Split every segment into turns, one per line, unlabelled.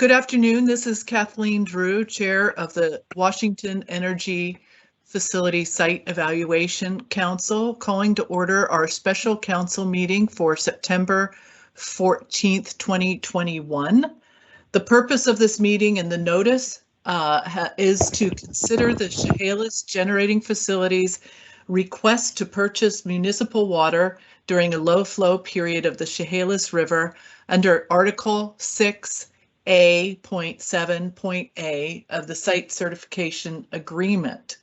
Good afternoon. This is Kathleen Drew, Chair of the Washington Energy Facility Site Evaluation Council, calling to order our special council meeting for September 14th, 2021. The purpose of this meeting and the notice is to consider the Chehalis Generating Facility's request to purchase municipal water during a low flow period of the Chehalis River under Article 6A.7.A of the Site Certification Agreement.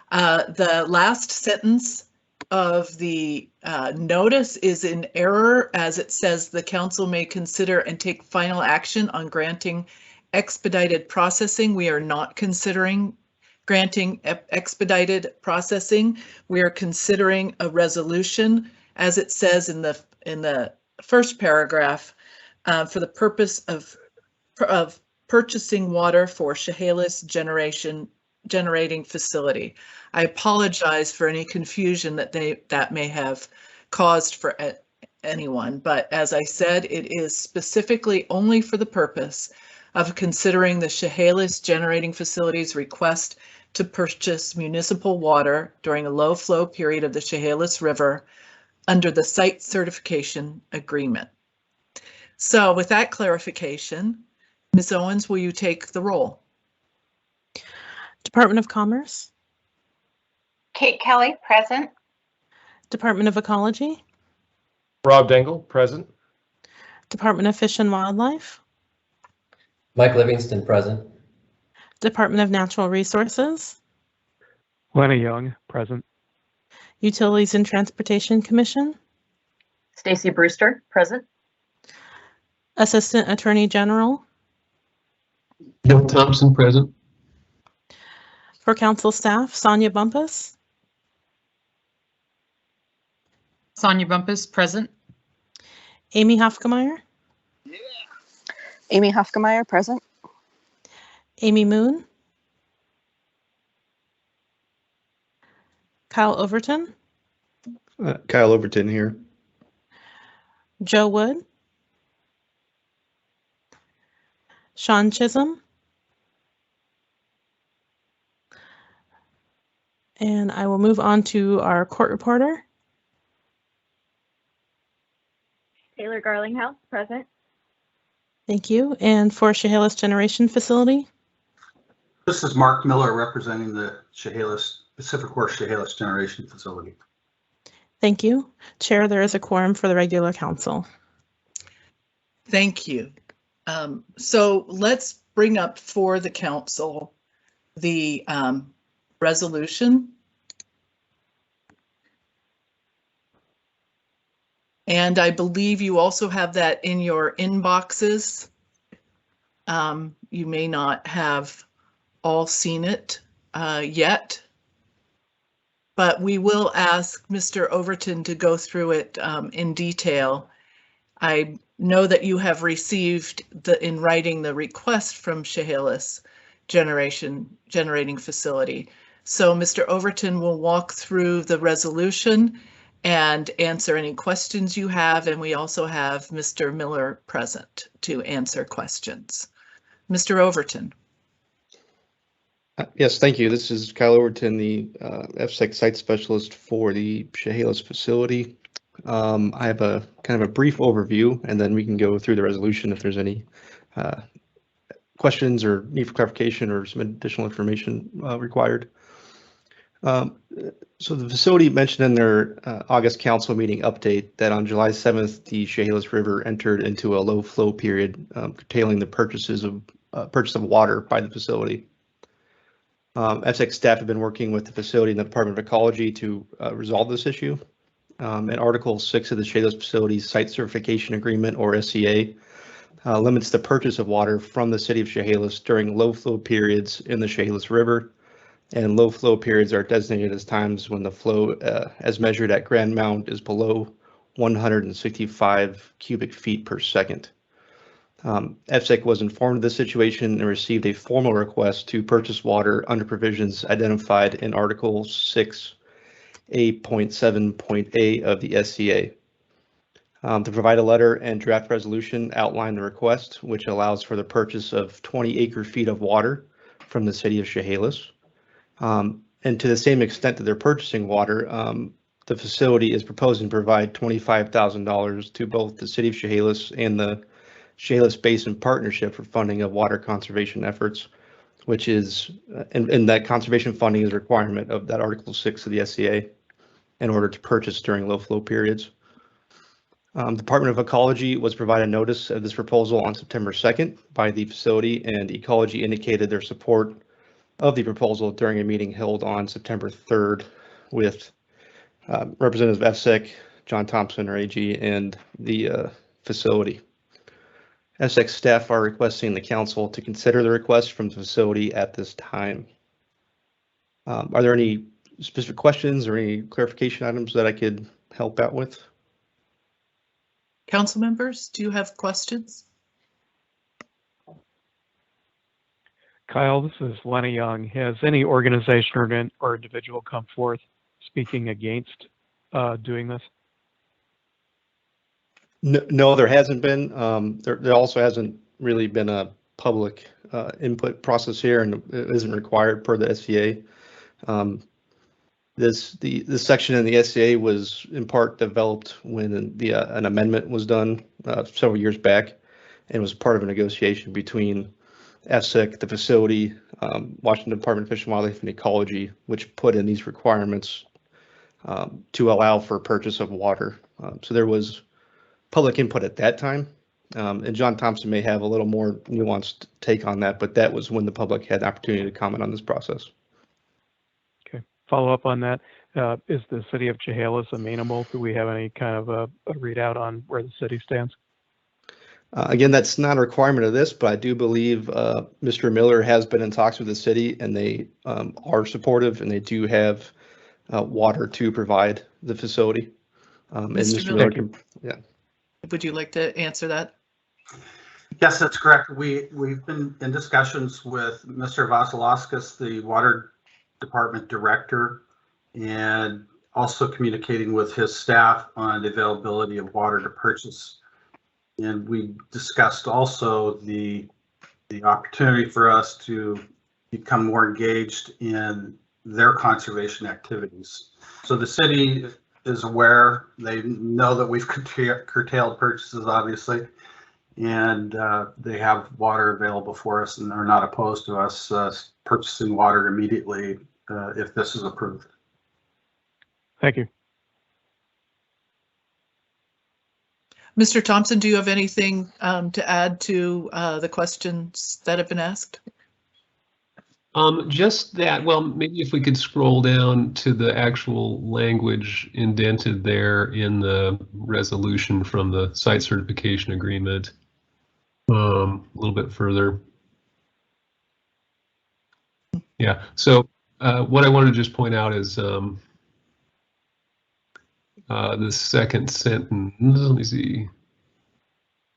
The last sentence of the notice is in error, as it says the council may consider and take final action on granting expedited processing. We are not considering granting expedited processing. We are considering a resolution, as it says in the first paragraph, for the purpose of purchasing water for Chehalis generating facility. I apologize for any confusion that may have caused for anyone, but as I said, it is specifically only for the purpose of considering the Chehalis generating facility's request to purchase municipal water during a low flow period of the Chehalis River under the Site Certification Agreement. So with that clarification, Ms. Owens, will you take the roll?
Department of Commerce.
Kate Kelly, present.
Department of Ecology.
Rob Dangle, present.
Department of Fish and Wildlife.
Mike Livingston, present.
Department of Natural Resources.
Lenny Young, present.
Utilities and Transportation Commission.
Stacy Brewster, present.
Assistant Attorney General.
Bill Thompson, present.
For council staff, Sonia Bumpus.
Sonia Bumpus, present.
Amy Hofkemeyer.
Amy Hofkemeyer, present.
Amy Moon. Kyle Overton.
Kyle Overton here.
Joe Wood. Sean Chisholm. And I will move on to our court reporter.
Taylor Garlinghouse, present.
Thank you. And for Chehalis Generation Facility?
This is Mark Miller representing the Pacific Coast Chehalis Generation Facility.
Thank you. Chair, there is a quorum for the regular council.
Thank you. So let's bring up for the council the resolution. And I believe you also have that in your inboxes. You may not have all seen it yet, but we will ask Mr. Overton to go through it in detail. I know that you have received in writing the request from Chehalis Generating Facility. So Mr. Overton will walk through the resolution and answer any questions you have, and we also have Mr. Miller present to answer questions. Mr. Overton.
Yes, thank you. This is Kyle Overton, the EFSEC site specialist for the Chehalis facility. I have a kind of a brief overview, and then we can go through the resolution if there's any questions or need for clarification or some additional information required. So the facility mentioned in their August council meeting update that on July 7th, the Chehalis River entered into a low flow period, curtailing the purchase of water by the facility. EFSEC staff have been working with the facility and the Department of Ecology to resolve this issue. And Article 6 of the Chehalis Facilities Site Certification Agreement, or SCA, limits the purchase of water from the city of Chehalis during low flow periods in the Chehalis River. And low flow periods are designated as times when the flow, as measured at Grand Mount, is below 165 cubic feet per second. EFSEC was informed of this situation and received a formal request to purchase water under provisions identified in Article 6A.7.A of the SCA. To provide a letter and draft resolution outline the request, which allows for the purchase of 20 acre-feet of water from the city of Chehalis. And to the same extent that they're purchasing water, the facility is proposing to provide $25,000 to both the city of Chehalis and the Chehalis Basin Partnership for funding of water conservation efforts, which is, and that conservation funding is a requirement of that Article 6 of the SCA in order to purchase during low flow periods. Department of Ecology was provided notice of this proposal on September 2nd by the facility, and Ecology indicated their support of the proposal during a meeting held on September 3rd with Representative EFSEC, John Thompson, our AG, and the facility. EFSEC staff are requesting the council to consider the request from the facility at this time. Are there any specific questions or any clarification items that I could help out with?
Council members, do you have questions?
Kyle, this is Lenny Young. Has any organization or individual come forth speaking against doing this?
No, there hasn't been. There also hasn't really been a public input process here, and it isn't required per the SCA. This section in the SCA was in part developed when an amendment was done several years back, and was part of a negotiation between EFSEC, the facility, Washington Department of Fish and Wildlife, and Ecology, which put in these requirements to allow for purchase of water. So there was public input at that time, and John Thompson may have a little more nuanced take on that, but that was when the public had the opportunity to comment on this process.
Follow up on that. Is the city of Chehalis amenable? Do we have any kind of a readout on where the city stands?
Again, that's not a requirement of this, but I do believe Mr. Miller has been in talks with the city, and they are supportive, and they do have water to provide the facility. And
Mr. Miller,
yeah.
Would you like to answer that?
Yes, that's correct. We've been in discussions with Mr. Vasilakis, the Water Department Director, and also communicating with his staff on the availability of water to purchase. And we discussed also the opportunity for us to become more engaged in their conservation activities. So the city is aware, they know that we've curtailed purchases, obviously, and they have water available for us and are not opposed to us purchasing water immediately if this is approved.
Thank you.
Mr. Thompson, do you have anything to add to the questions that have been asked?
Just that, well, maybe if we could scroll down to the actual language indented there in the resolution from the site certification agreement, a little bit further. Yeah, so what I wanted to just point out is the second sentence, let me see,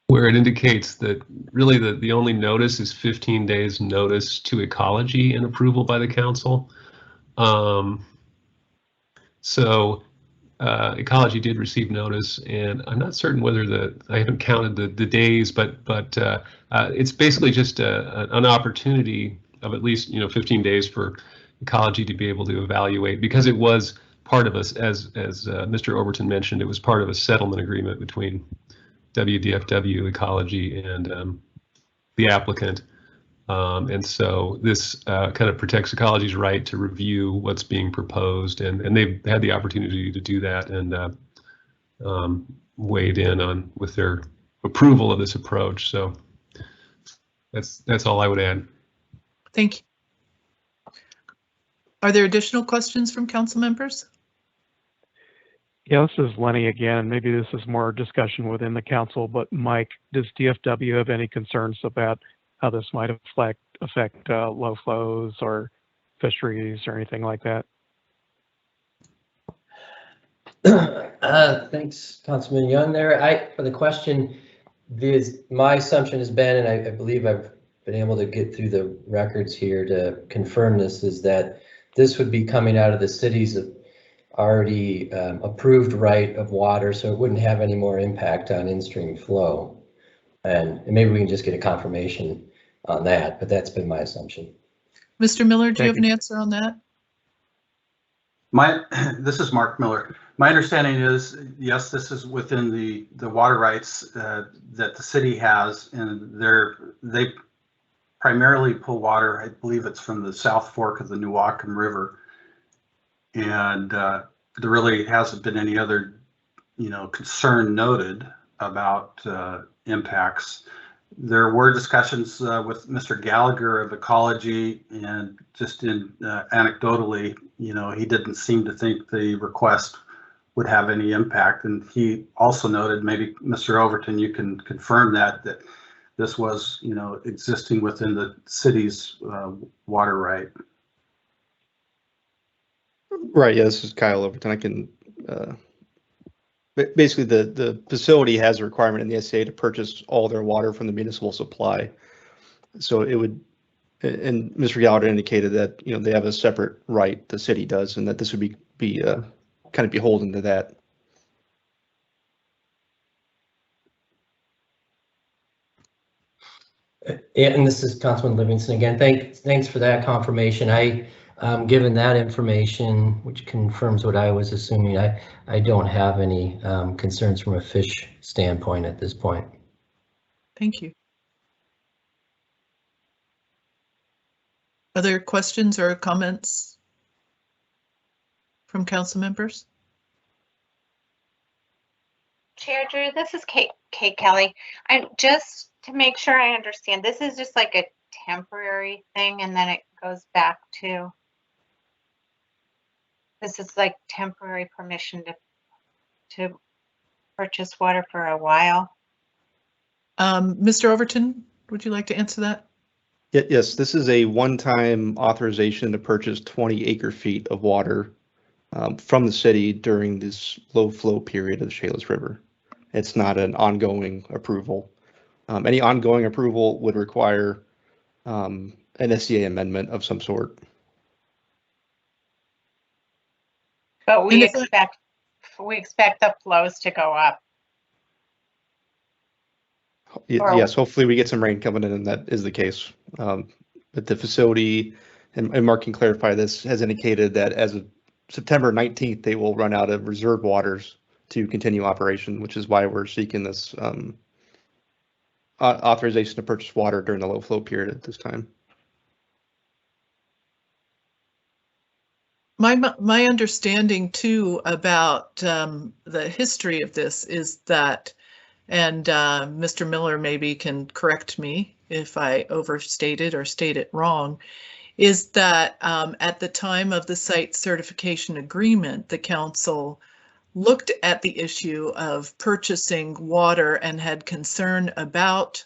where it indicates that really the only notice is 15 days notice to Ecology and approval by the council. So Ecology did receive notice, and I'm not certain whether I haven't counted the days, but it's basically just an opportunity of at least 15 days for Ecology to be able to evaluate, because it was part of us, as Mr. Overton mentioned, it was part of a settlement agreement between WDFW, Ecology, and the applicant. And so this kind of protects Ecology's right to review what's being proposed, and they've had the opportunity to do that and weighed in on with their approval of this approach. So that's all I would add.
Thank you. Are there additional questions from council members?
Yeah, this is Lenny again. Maybe this is more discussion within the council, but Mike, does DFW have any concerns about how this might affect low flows or fisheries or anything like that?
Thanks, Councilman Young there. For the question, my assumption has been, and I believe I've been able to get through the records here to confirm this, is that this would be coming out of the city's already approved right of water, so it wouldn't have any more impact on in-stream flow. And maybe we can just get a confirmation on that, but that's been my assumption.
Mr. Miller, do you
Thank
have an answer on that?
This is Mark Miller. My understanding is, yes, this is within the water rights that the city has, and they primarily pull water. I believe it's from the South Fork of the Newaukum River, and there really hasn't been any other, concern noted about impacts. There were discussions with Mr. Gallagher of ecology, and just anecdotally, he didn't seem to think the request would have any impact. And he also noted, maybe Mr. Overton, you can confirm that this was, existing within the city's water right.
Right, yeah, this is Kyle Overton. I can, basically the facility has a requirement in the SCA to purchase all their water from the municipal supply. So it would, and Mr. Gallagher indicated that, they have a separate right, the city does, and that this would be kind of beholden to that.
And this is Councilman Livingston again. Thanks for that confirmation. Given that information, which confirms what I was assuming, I don't have any concerns from a fish standpoint at this point.
Thank you. Other questions or comments from council members?
Chair Drew, this is Kate Kelly. I'm just to make sure I understand, this is just like a temporary thing, and then it goes back to, this is like temporary permission to purchase water for a while.
Mr. Overton, would you like to answer that?
Yes, this is a one-time authorization to purchase 20 acre-feet of water from the city during this low flow period of the Chehalis River. It's not an ongoing approval. Any ongoing approval would require an SCA amendment of some sort.
But we expect the flows to go up.
Yes, hopefully we get some rain coming in, and that is the case. But the facility, and Mark can clarify this, has indicated that as of September 19th, they will run out of reserve waters to continue operation, which is why we're seeking this authorization to purchase water during the low flow period at this time.
My understanding too about the history of this is that, and Mr. Miller maybe can correct me if I overstated or state it wrong, is that at the time of the site certification agreement, the council looked at the issue of purchasing water and had concern about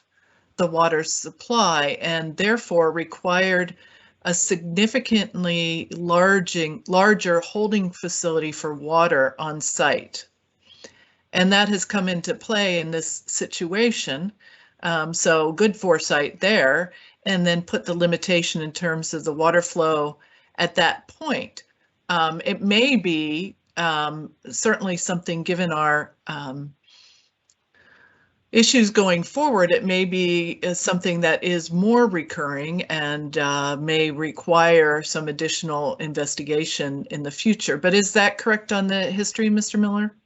the water supply, and therefore required a significantly larger holding facility for water on site. And that has come into play in this situation. So good foresight there, and then put the limitation in terms of the water flow at that point. It may be certainly something, given our issues going forward, it may be something that is more recurring and may require some additional investigation in the future. But is that correct on the history, Mr. Miller?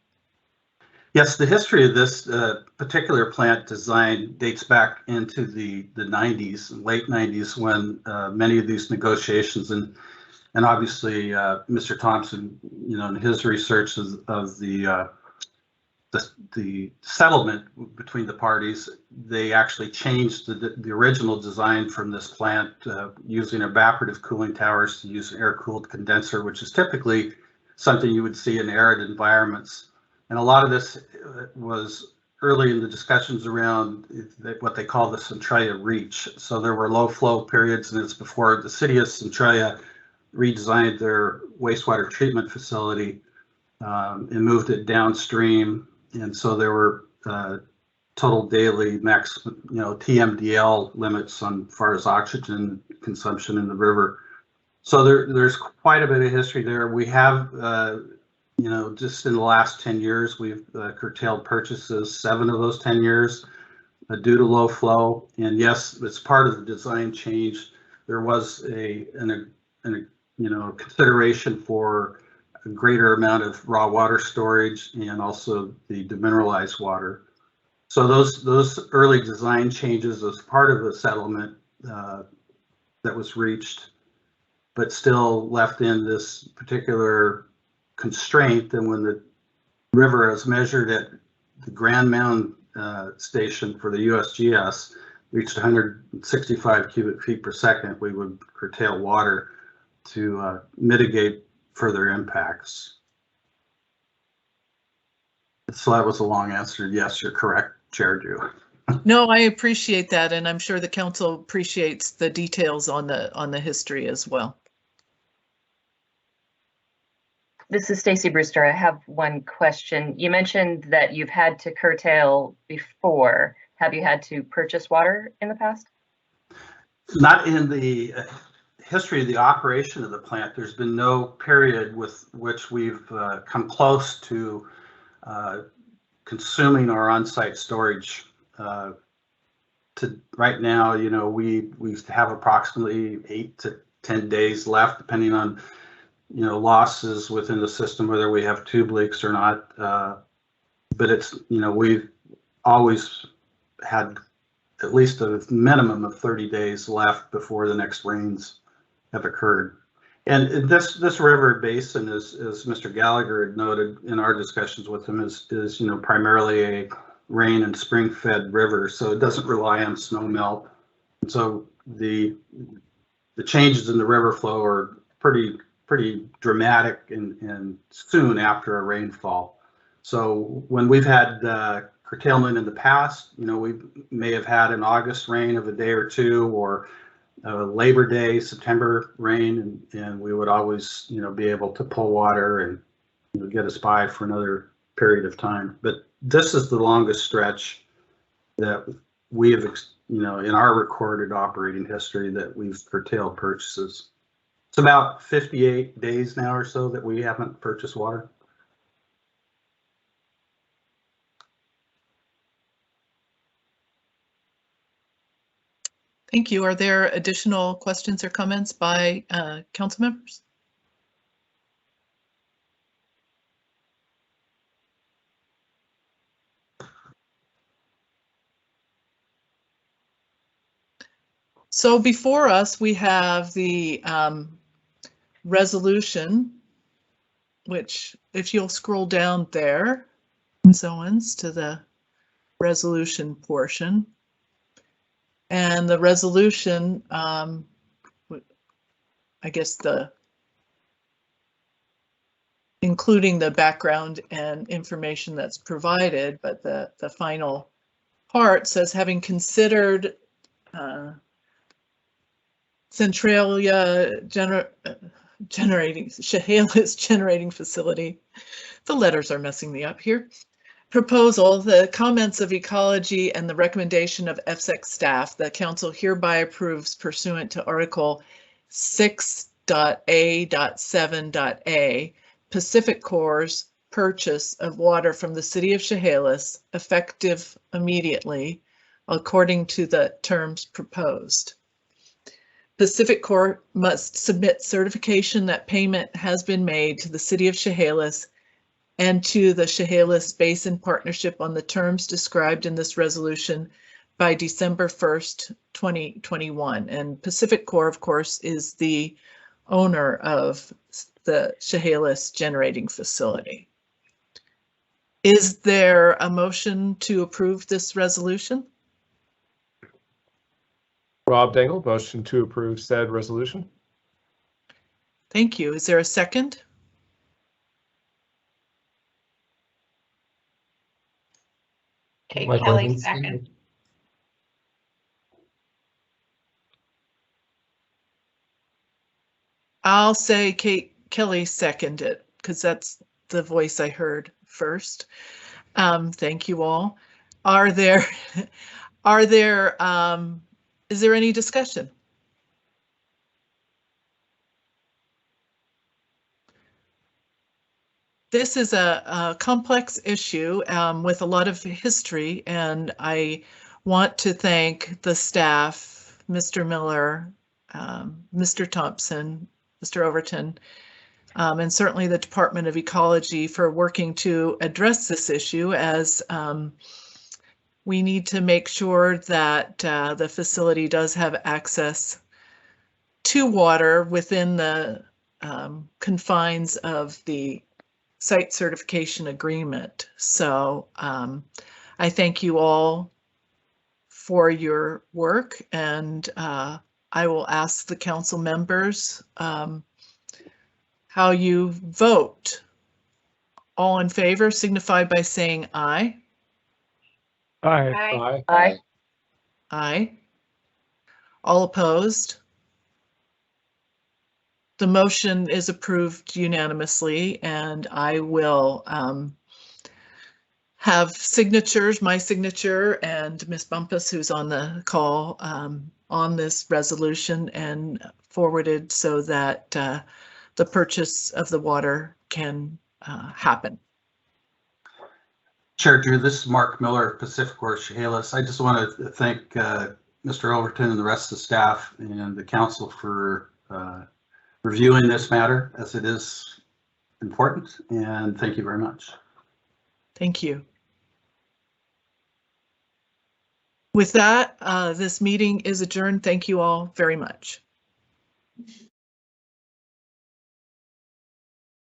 Yes, the history of this particular plant design dates back into the 90s, late 90s, when many of these negotiations and obviously Mr. Thompson, in his research of the settlement between the parties, they actually changed the original design from this plant using evaporative cooling towers to use an air-cooled condenser, which is typically something you would see in arid environments. And a lot of this was early in the discussions around what they call the Centralia Reach. So there were low flow periods, and it's before the city of Centralia redesigned their wastewater treatment facility and moved it downstream. And so there were total daily max, TMDL limits on far as oxygen consumption in the river. So there's quite a bit of history there. We have You know, just in the last 10 years, we've curtailed purchases 7 of those 10 years due to low flow. And yes, it's part of the design change. There was a consideration for a greater amount of raw water storage and also the demineralized water. So those early design changes as part of the settlement that was reached, but still left in this particular constraint. And when the river is measured at the Grand Mound station for the USGS reached 165 cubic feet per second, we would curtail water to mitigate further impacts. So that was a long answer. Yes, you're correct, Chair Drew.
No, I appreciate that, and I'm sure the council appreciates the details on the history as well.
This is Stacy Brewster. I have one question. You mentioned that you've had to curtail before. Have you had to purchase water in the past?
Not in the history of the operation of the plant. There's been no period with which we've come close to consuming our on-site storage. To right now, you know, we have approximately 8 to 10 days left, depending on, you know, losses within the system, whether we have tube leaks or not. But it's, you know, we've always had at least a minimum of 30 days left before the next rains have occurred. And this river basin, as Mr. Gallagher had noted in our discussions with him, is you know, primarily a rain and spring fed river, so it doesn't rely on snow melt. And so the changes in the river flow are pretty dramatic and soon after a rainfall. So when we've had curtailment in the past, you know, we may have had an August rain of a day or two, or Labor Day, September rain, and we would always, you know, be able to pull water and, you know, get us by for another period of time. But this is the longest stretch that we have, you know, in our recorded operating history that we've curtailed purchases. It's about 58 days now or so that we haven't purchased water.
Thank you. Are there additional questions or comments by council members? So before us, we have the resolution, which if you'll scroll down there, Ms. Owens, to the resolution portion. And the resolution, I guess including the background and information that's provided, but the final part says, having considered Centralia Chehalis generating facility, the letters are messing me up here, proposal, the comments of ecology, and the recommendation of EFSEC staff, the council hereby approves pursuant to Article 6.A.7.A, Pacific Corps' purchase of water from the city of Chehalis, effective immediately, according to the terms proposed. Pacific Corps must submit certification that payment has been made to the city of Chehalis and to the Chehalis Basin Partnership on the terms described in this resolution by December 1st, 2021. And Pacific Corps, of course, is the owner of the Chehalis generating facility. Is there a motion to approve this resolution?
Rob Dangle, motion to approve said resolution.
Thank you. Is there a second?
Kate
Michael
Kelly,
Livingston.
second.
I'll say Kate Kelly seconded because that's the voice I heard first. Thank you all. Is there any discussion? this is a complex issue with a lot of history, and I want to thank the staff, Mr. Miller, Mr. Thompson, Mr. Overton, and certainly the Department of Ecology for working to address this issue, as we need to make sure that the facility does have access to water within the confines of the site certification agreement. So I thank you all for your work, and I will ask the council members how you vote. All in favor signify by saying aye.
Aye.
Aye.
Aye.
Aye. All opposed? The motion is approved unanimously, and I will have signatures, my signature and Ms. Bumpus, who's on the call, on this resolution and forwarded so that the purchase of the water can happen.
Chair Drew, this is Mark Miller, Pacific Water Chehalis. I just want to thank Mr. Overton and the rest of the staff and the council for reviewing this matter, as it is important, and thank you very much.
Thank you. With that, this meeting is adjourned. Thank you all very much.